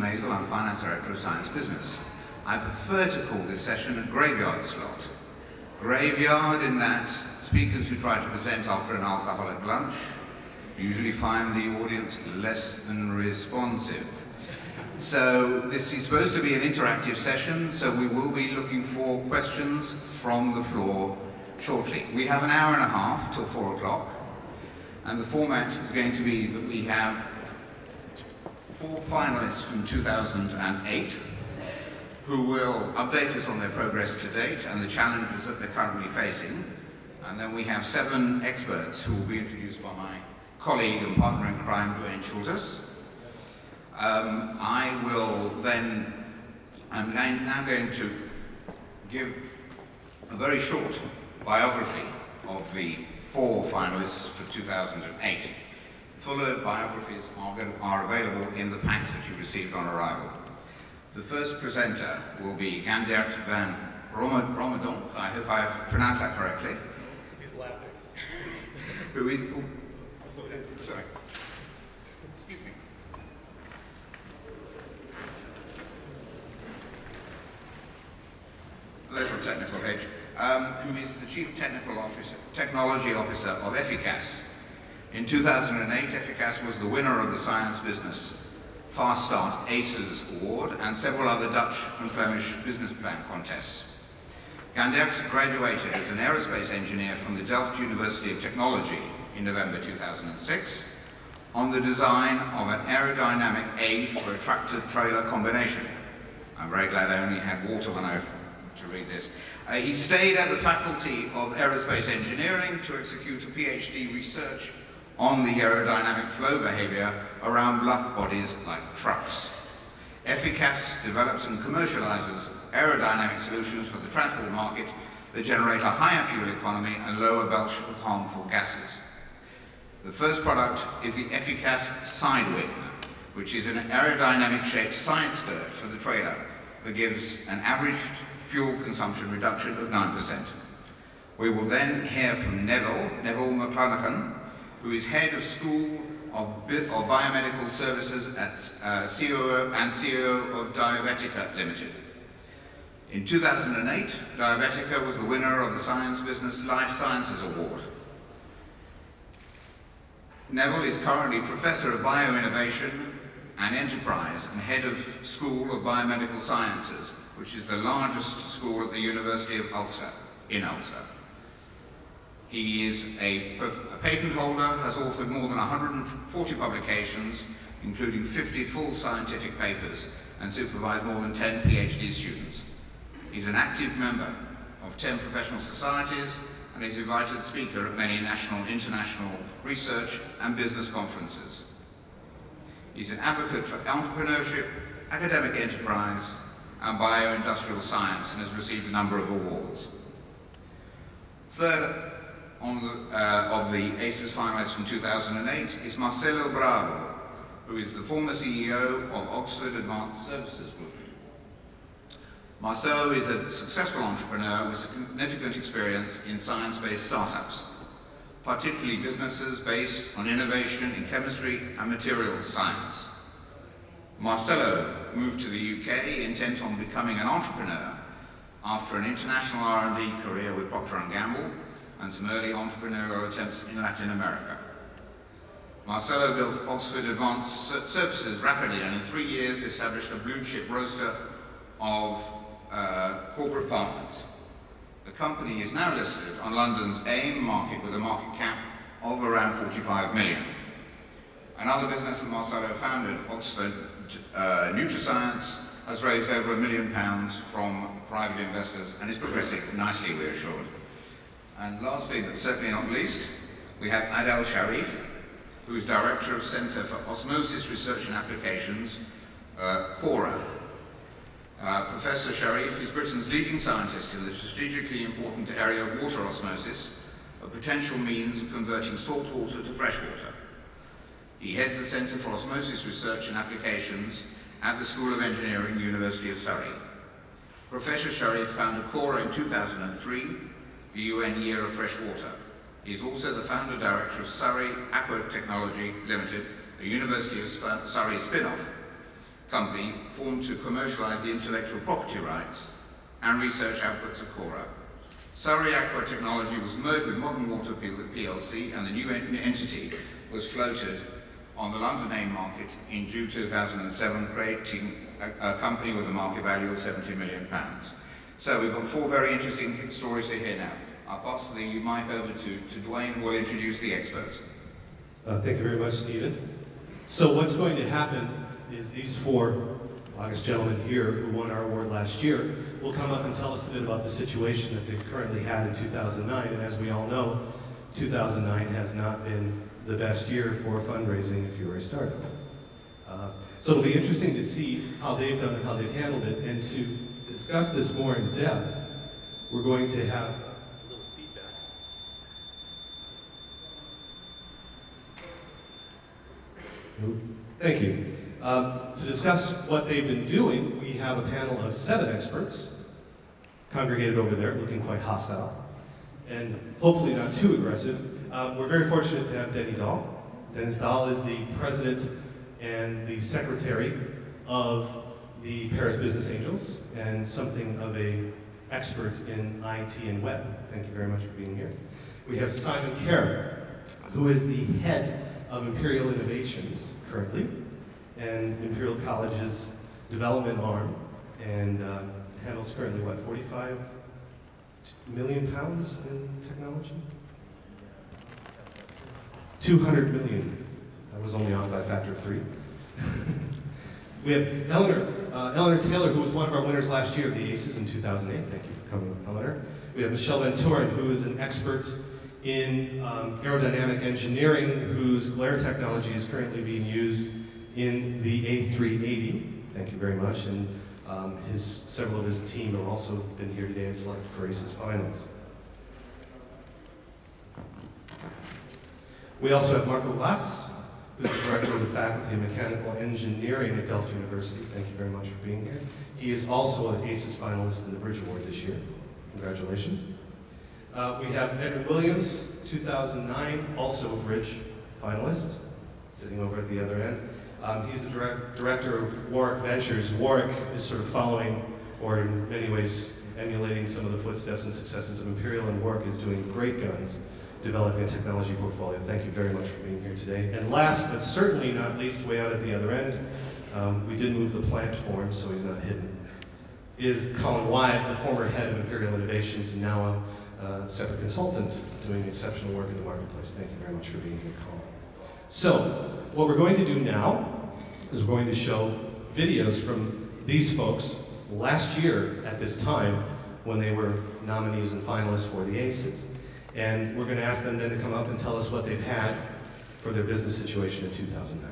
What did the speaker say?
Maisel. I'm Finance Director of Science Business. I prefer to call this session a graveyard slot. Graveyard in that speakers who try to present after an alcoholic lunch usually find the audience less than responsive. So this is supposed to be an interactive session, so we will be looking for questions from the floor shortly. We have an hour and a half till 4 o'clock, and the format is going to be that we have 4 finalists from 2008 who will update us on their progress to date and the challenges that they're currently facing. And then we have 7 experts who will be introduced by my colleague and partner in crime, Dwayne Schultes. I'm now going to give a very short biography of the 4 finalists for 2008. Fuller biographies are available in the packs that you received on arrival. The first presenter will be Gandert van Ramadan. I hope I've pronounced that correctly. He's laughing. Who is... Oh, sorry. Excuse me. A little technical hedge. Who is the Chief Technology Officer of EFICAS. In 2008, EFICAS was the winner of the Science Business Fast Start ACES Award and several other Dutch and Flemish business plan contests. Gandert graduated as an aerospace engineer from the Delft University of Technology in November 2006 on the design of an aerodynamic aid for a tractor-trailer combination. I'm very glad I only had water when I to read this. He stayed at the Faculty of Aerospace Engineering to execute a PhD research on the aerodynamic flow behavior around bluff bodies like trucks. EFICAS develops and commercializes aerodynamic solutions for the transport market that generate a higher fuel economy and lower belch of harmful gases. The first product is the EFICAS Sidewing, which is an aerodynamic shaped side skirt for the trailer that gives an average fuel consumption reduction of 9%. We will then hear from Neville McClanahan, who is head of School of Biomedical Services at CEO and CEO of Diabetica Limited. In 2008, Diabetica was the winner of the Science Business Life Sciences Award. Neville is currently Professor of Bioinnovation and Enterprise and head of School of Biomedical Sciences, which is the largest school at the University of Ulster, in Ulster. He is a patent holder, has authored more than 140 publications, including 50 full scientific papers, and supervised more than 10 PhD students. He's an active member of 10 professional societies, and is invited speaker at many national, international research and business conferences. He's an advocate for entrepreneurship, academic enterprise, and bioindustrial science, and has received a number of awards. Third of the ACES finalists from 2008 is Marcelo Bravo, who is the former CEO of Oxford Advanced Services Group. Marcelo is a successful entrepreneur with significant experience in science-based startups, particularly businesses based on innovation in chemistry and materials science. Marcelo moved to the UK intent on becoming an entrepreneur after an international R&D career with Procter & Gamble and some early entrepreneurial attempts in Latin America. Marcelo built Oxford Advanced Services rapidly, and in 3 years established a blue-chip roster of corporate partners. The company is now listed on London's AIM market with a market cap of around 45 million. Another business that Marcelo founded, Oxford Nutriscience, has raised over £1 million from private investors and is progressing nicely, we're assured. And lastly, but certainly not least, we have Adel Sharif, who is Director of Centre for Osmosis Research and Applications, CORA. Professor Sharif is Britain's leading scientist in the strategically important area of water osmosis, a potential means of converting salt water to fresh water. He heads the Centre for Osmosis Research and Applications at the School of Engineering, University of Surrey. Professor Sharif founded CORA in 2003, the UN Year of Fresh Water. He is also the founder director of Surrey Aqua Technology Limited, a University of Surrey spin-off company formed to commercialize the intellectual property rights and research outputs of Cora. Surrey Aqua Technology was merged with Modern Water plc, and the new entity was floated on the London AIM market in June 2007, creating a company with a market value of £70 million. So we've got 4 very interesting stories to hear now. I'll pass the mic over to Dwayne, who will introduce the experts. Thank you very much, Stephen. So what's going to happen is these 4 August gentlemen here who won our award last year will come up and tell us a bit about the situation that they've currently had in 2009. And as we all know, 2009 has not been the best year for fundraising if you're a startup. So it'll be interesting to see how they've done it, how they've handled it. And to discuss this more in depth, we're going to have a little feedback. Thank you. To discuss what they've been doing, we have a panel of 7 experts congregated over there, looking quite hostile, and hopefully not too aggressive. We're very fortunate to have Denny Dahl. Dennis Dahl is the president and the secretary of the Paris Business Angels, and something of an expert in IT and web. Thank you very much for being here. We have Simon Kerr, who is the head of Imperial Innovations currently, and Imperial College's development arm, and handles currently, what, 45 million pounds in technology? 200 million. That was only off by a factor of 3. We have Eleanor Taylor, who was one of our winners last year of the ACES in 2008. Thank you for coming, Eleanor. We have Michelle Van Toren, who is an expert in aerodynamic engineering, whose glare technology is currently being used in the A380. Thank you very much. And several of his team have also been here today and selected for ACES finals. We also have Marco Glass, who's the director of the Faculty of Mechanical Engineering at Delft University. Thank you very much for being here. He is also an ACES finalist in the Bridge Award this year. Congratulations. We have Edwin Williams, 2009, also a Bridge finalist, sitting over at the other end. He's the director of Warwick Ventures. Warwick is sort of following, or in many ways emulating, some of the footsteps and successes of Imperial, and Warwick is doing great guns, developing a technology portfolio. Thank you very much for being here today. And last, but certainly not least, way out at the other end, we did move the plant for him, so he's not hidden, is Colin Wyatt, the former head of Imperial Innovations, and now a separate consultant doing exceptional work in the marketplace. Thank you very much for being here, Colin. So, what we're going to do now is we're going to show videos from these folks last year at this time when they were nominees and finalists for the ACES. And we're going to ask them then to come up and tell us what they've had for their business situation in 2009.